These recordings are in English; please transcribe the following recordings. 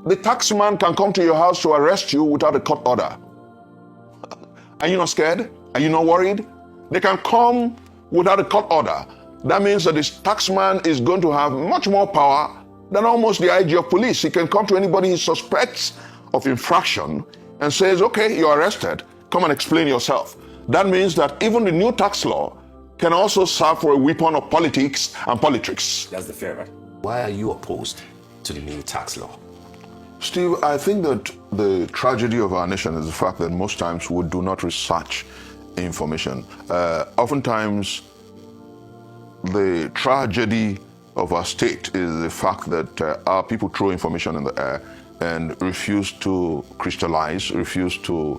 The taxman can come to your house to arrest you without a court order. Are you not scared? Are you not worried? They can come without a court order. That means that this taxman is going to have much more power than almost the IG of police. He can come to anybody he suspects of infraction and says, okay, you're arrested. Come and explain yourself. That means that even the new tax law can also serve for a weapon of politics and politics. That's the fear, right? Why are you opposed to the new tax law? Steve, I think that the tragedy of our nation is the fact that most times we do not research information. Oftentimes, the tragedy of our state is the fact that our people throw information in the air and refuse to crystallize, refuse to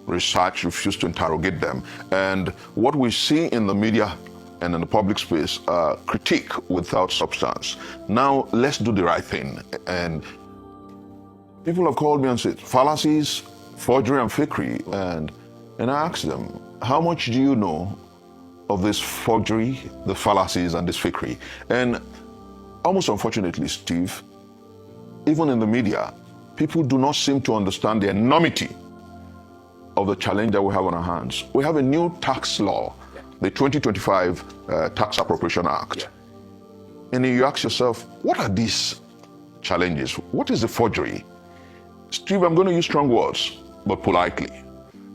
research, refuse to interrogate them. And what we see in the media and in the public space are critique without substance. Now, let's do the right thing. And people have called me and said, fallacies, forgery, and fakery. And I asked them, how much do you know of this forgery, the fallacies, and this fakery? And almost unfortunately, Steve, even in the media, people do not seem to understand the enormity of the challenge that we have on our hands. We have a new tax law, the 2025 Tax Appropriation Act. And you ask yourself, what are these challenges? What is the forgery? Steve, I'm going to use strong words, but politely.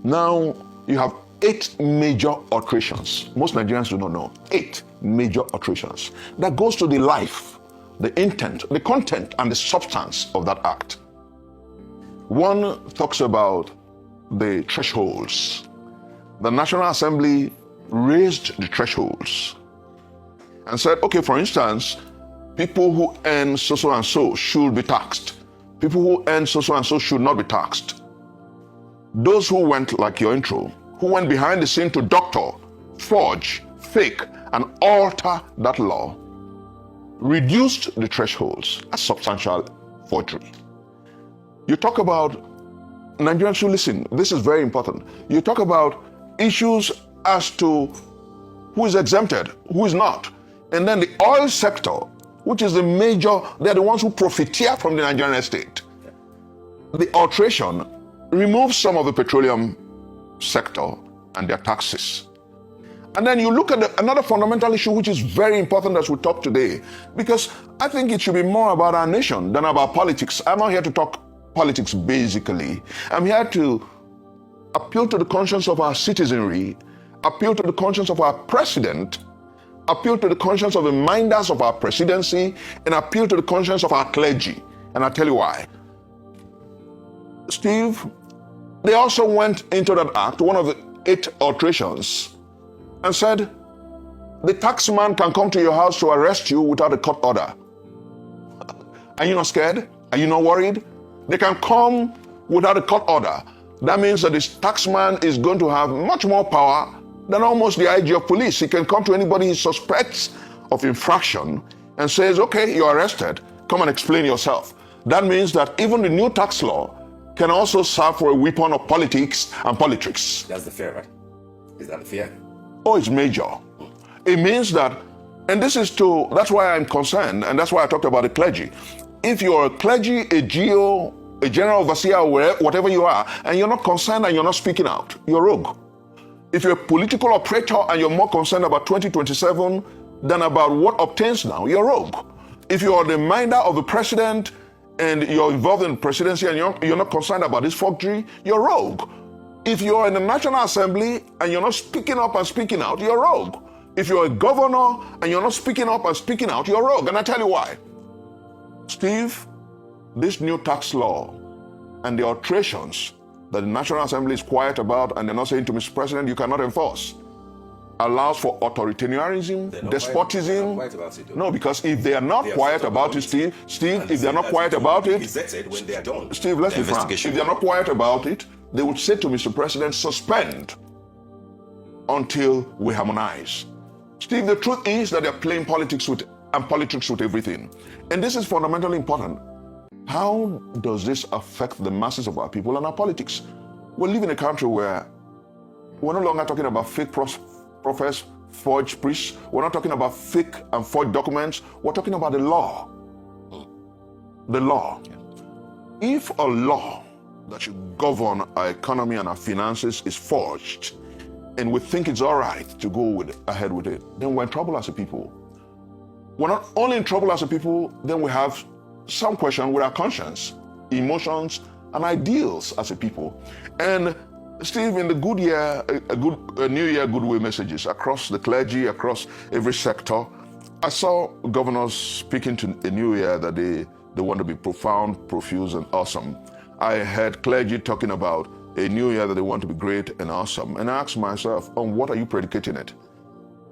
Now, you have 8 major alterations. Most Nigerians do not know. 8 major alterations that goes to the life, the intent, the content, and the substance of that act. One talks about the thresholds. The National Assembly raised the thresholds and said, okay, for instance, people who earn so and so should be taxed. People who earn so and so should not be taxed. Those who went, like your intro, who went behind the scene to doctor, forge, fake, and alter that law, reduced the thresholds as substantial forgery. You talk about, Nigerians should listen, this is very important. You talk about issues as to who is exempted, who is not. And then the oil sector, which is the major, they're the ones who profiteer from the Nigerian state. The alteration removes some of the petroleum sector and their taxes. And then you look at another fundamental issue which is very important as we talk today, because I think it should be more about our nation than about politics. I'm not here to talk politics basically. I'm here to appeal to the conscience of our citizenry, appeal to the conscience of our president, appeal to the conscience of the minders of our presidency, and appeal to the conscience of our clergy. And I'll tell you why. Steve, they also went into that act, one of the 8 alterations, and said, the taxman can come to your house to arrest you without a court order. Are you not scared? Are you not worried? They can come without a court order. That means that this taxman is going to have much more power than almost the IG of police. He can come to anybody he suspects of infraction and says, okay, you're arrested. Come and explain yourself. That means that even the new tax law can also serve for a weapon of politics and politics. That's the fear, right? Is that the fear? Oh, it's major. It means that, and that's why I'm concerned, and that's why I talked about the clergy. If you're a clergy, a GO, a general overseer, whatever you are, and you're not concerned and you're not speaking out, you're rogue. If you're a political operator and you're more concerned about 2027 than about what obtains now, you're rogue. If you're the minder of the president and you're involved in presidency and you're not concerned about this forgery, you're rogue. If you're in the National Assembly and you're not speaking up and speaking out, you're rogue. If you're a governor and you're not speaking up and speaking out, you're rogue. And I tell you why. Steve, this new tax law and the alterations that the National Assembly is quiet about and they're not saying to Mr. President, you cannot enforce, allows for authoritarianism, despotism. No, because if they are not quiet about it, Steve, if they're not quiet about it, Steve, let's be frank. If they're not quiet about it, they would say to Mr. President, suspend until we harmonize. Steve, the truth is that they're playing politics with everything. And this is fundamentally important. How does this affect the masses of our people and our politics? We live in a country where we're no longer talking about fake prophets, forged priests. We're not talking about fake and forged documents. We're talking about the law. The law. if a law that should govern our economy and our finances is forged, and we think it's all right to go ahead with it, then we're in trouble as a people. We're not only in trouble as a people, then we have some question with our conscience, emotions, and ideals as a people. And Steve, in the good year, a New Year goodwill messages across the clergy, across every sector, I saw governors speaking to a new year that they want to be profound, profuse, and awesome. I heard clergy talking about a new year that they want to be great and awesome. And I asked myself, on what are you predicating it?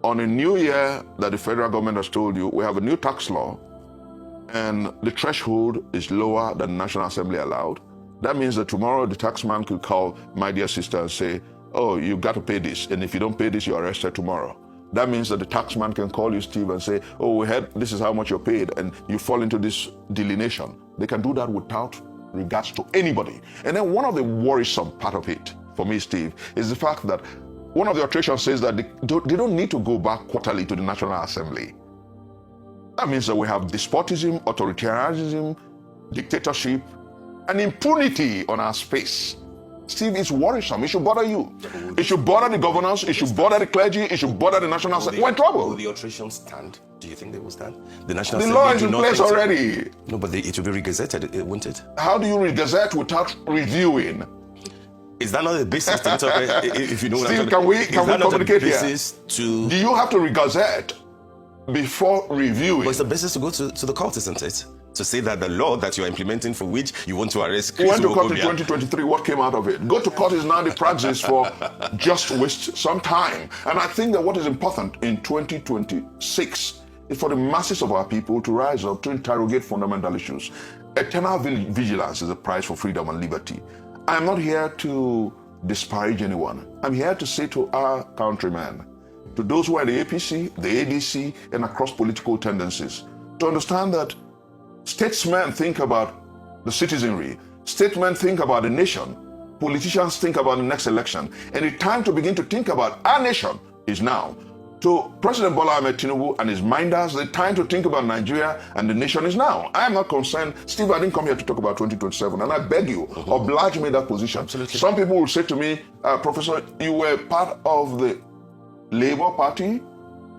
On a new year that the federal government has told you, we have a new tax law, and the threshold is lower than the National Assembly allowed. That means that tomorrow the taxman could call my dear sister and say, oh, you got to pay this, and if you don't pay this, you're arrested tomorrow. That means that the taxman can call you, Steve, and say, oh, we heard this is how much you're paid, and you fall into this delineation. They can do that without regards to anybody. And then one of the worrisome part of it, for me, Steve, is the fact that one of the alterations says that they don't need to go back quarterly to the National Assembly. That means that we have despotism, authoritarianism, dictatorship, and impunity on our space. Steve, it's worrisome. It should bother you. It should bother the governors. It should bother the clergy. It should bother the National Assembly. We're in trouble. Will the alterations stand? Do you think they will stand? The law is in place already. No, but it will be regazetted, won't it? How do you regazette without reviewing? Is that not the basis to talk about, if you know what Steve, I'm talking can we communicate here? To... Do you have to regazette before reviewing? But it's the basis to go to the court, isn't it? To say that the law that you're implementing for which you want to arrest Chris went to court in Ogobia. 2023. What came out of it? Go to court is now the praxis for just waste some time. And I think that what is important in 2026 is for the masses of our people to rise up to interrogate fundamental issues. Eternal vigilance is the price for freedom and liberty. I am not here to disparage anyone. I'm here to say to our countrymen, to those who are in the APC, the ADC, and across political tendencies, to understand that statesmen think about the citizenry. Statesmen think about the nation. Politicians think about the next election. And the time to begin to think about our nation is now. To President Bola Ahmed Tinubu and his minders, the time to think about Nigeria and the nation is now. I am not concerned. Steve, I didn't come here to talk about 2027, and I beg you, oblige me that position. Absolutely. Some people will say to me, Professor, you were part of the Labour Party.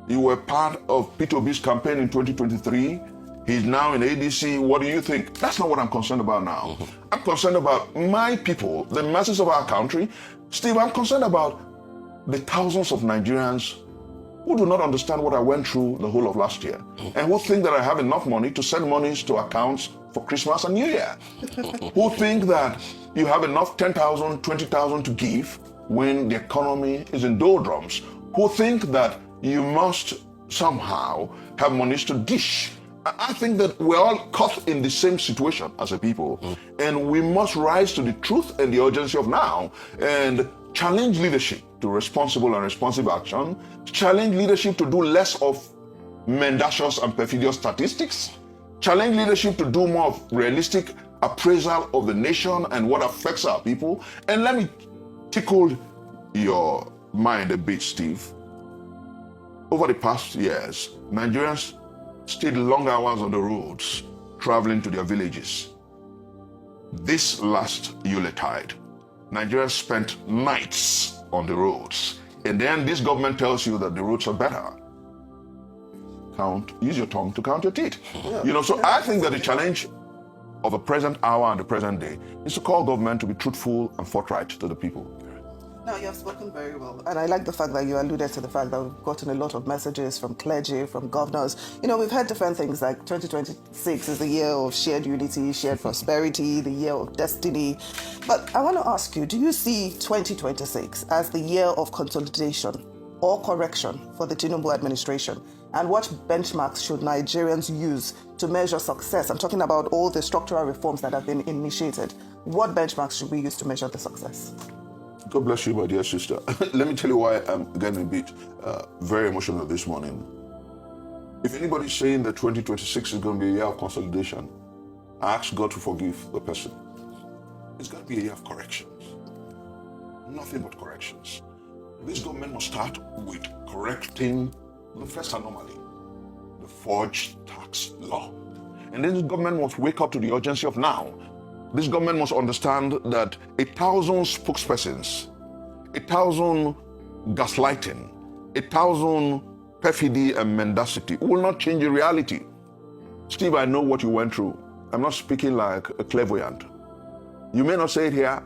You were part of Peter Ob's campaign in 2023. He's now in ADC. What do you think? That's not what I'm concerned about now. I'm concerned about my people, the masses of our country. Steve, I'm concerned about the thousands of Nigerians who do not understand what I went through the whole of last year and who think that I have enough money to send monies to accounts for Christmas and New Year. Who think that you have enough 10,000, 20,000 to give when the economy is in doldrums. Who think that you must somehow have monies to dish. I think that we're all caught in the same situation as a people, and we must rise to the truth and the urgency of now and challenge leadership to responsible and responsive action, challenge leadership to do less of mendacious and perfidious statistics, challenge leadership to do more of realistic appraisal of the nation and what affects our people. And let me tickle your mind a bit, Steve. Over the past years, Nigerians stayed long hours on the roads, traveling to their villages. This last Yuletide, Nigerians spent nights on the roads. And then this government tells you that the roads are better. Use your tongue to count your teeth. So I think that the challenge of the present hour and the present day is to call government to be truthful and forthright to the people. No, you have spoken very well. And I like the fact that you alluded to the fact that we've gotten a lot of messages from clergy, from governors. We've heard different things like 2026 is the year of shared unity, shared prosperity, the year of destiny. But I want to ask you, do you see 2026 as the year of consolidation or correction for the Tinubu administration? And what benchmarks should Nigerians use to measure success? I'm talking about all the structural reforms that have been initiated. What benchmarks should we use to measure the success? God bless you, my dear sister. Let me tell you why I'm getting a bit very emotional this morning. If anybody's saying that 2026 is going to be a year of consolidation, I ask God to forgive the person. It's going to be a year of corrections. Nothing but corrections. This government must start with correcting the first anomaly, the forged tax law. And then this government must wake up to the urgency of now. This government must understand that 1,000 spokespersons, 1,000 gaslighting, 1,000 perfidy and mendacity will not change the reality. Steve, I know what you went through. I'm not speaking like a clairvoyant. You may not say it here,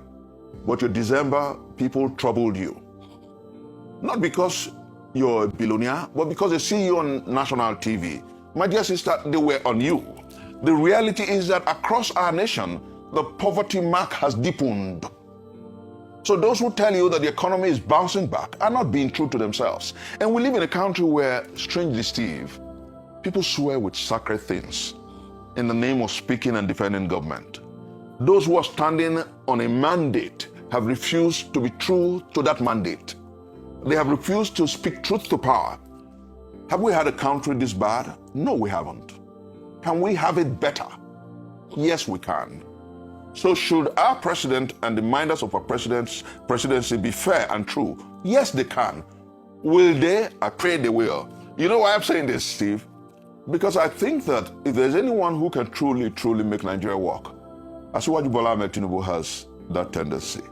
but your December people troubled you. Not because you're a billionaire, but because they see you on national TV. My dear sister, they were on you. The reality is that across our nation, the poverty mark has deepened. So those who tell you that the economy is bouncing back are not being true to themselves. And we live in a country where, strangely, Steve, people swear with sacred things in the name of speaking and defending government. Those who are standing on a mandate have refused to be true to that mandate. They have refused to speak truth to power. Have we had a country this bad? No, we haven't. Can we have it better? Yes, we can. So should our president and the minders of our presidency be fair and true? Yes, they can. Will they? I pray they will. You know why I'm saying this, Steve? Because I think that if there's anyone who can truly make Nigeria work, Asiwaju Bola Ahmed Tinubu has that tendency.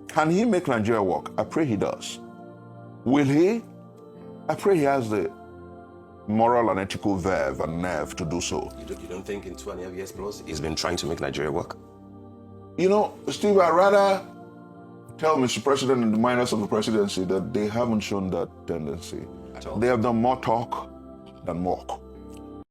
Can he make Nigeria work? I pray he does. Will he? I pray he has the moral and ethical verve and nerve to do so. You don't think in 2.5 years plus he's been trying to make Nigeria work? You know, Steve, I'd rather tell Mr. President and the minders of the presidency that they haven't shown that tendency. At all? They have done more talk than walk.